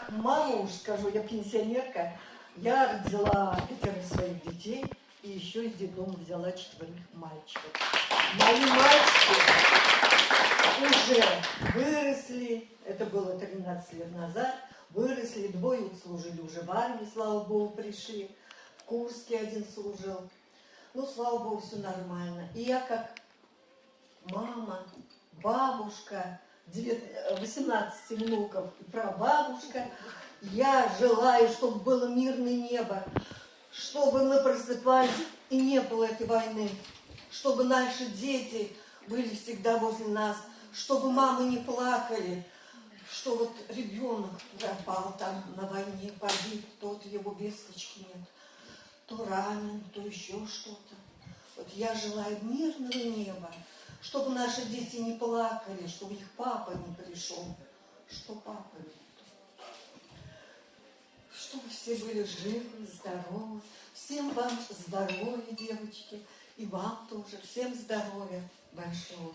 как мама, уж скажу, я пенсионерка, я родила 5 своих детей и еще из детдома взяла 4 мальчиков. Мои мальчики уже выросли, это было 13 лет назад, выросли, 2 служили уже в армии, слава богу, пришли. В Курске 1 служил. Ну, слава богу, все нормально. И я как мама, бабушка, 18 внуков и прабабушка, я желаю, чтобы было мирное небо, чтобы мы просыпались и не было этой войны, чтобы наши дети были всегда возле нас, чтобы мамы не плакали, что вот ребенок пропал там на войне, погиб, тот его весточки нет, то ранен, то еще что-то. Вот я желаю мирного неба, чтобы наши дети не плакали, чтобы их папа не пришел, что папа нет. Чтобы все были живы, здоровы. Всем вам здоровья, девочки, и вам тоже. Всем здоровья большого.